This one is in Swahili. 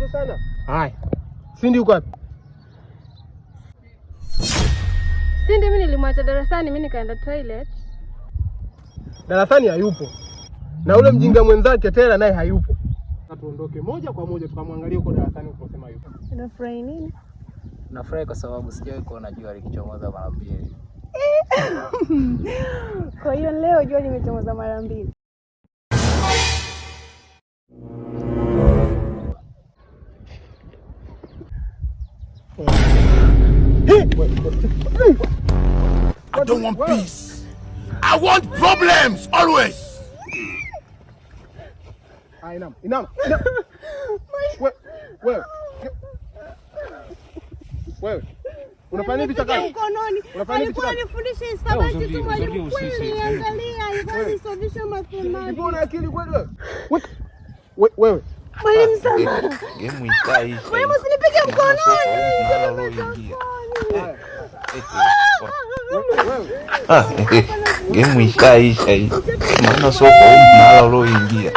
mchezo sana. Haya. Sindi uko wapi? Sindi mimi nilimwacha darasani, mimi nikaenda toilet. Darasani hayupo. Na ule mjinga mwenzake tena naye hayupo. Tuondoke moja kwa moja tukamwangalia huko darasani ukosema yupo. Unafurahi nini? Nafurahi kwa sababu sijawahi kuona jua likichomoza mara mbili. Kwa hiyo leo jua limechomoza mara mbili. I don't want peace. I want problems always. Inama. Wewe. Unafanya nini chakani? Alikuwa anifundisha hisabati tu mwalimu kweli, angalia, alikuwa anifundisha mathematics. Mbona akili kweli wewe? Wewe. Mwalimu sana. Game ikai. Mwalimu usinipige mkononi. Game ikai. Maana soko nalo lo ingia.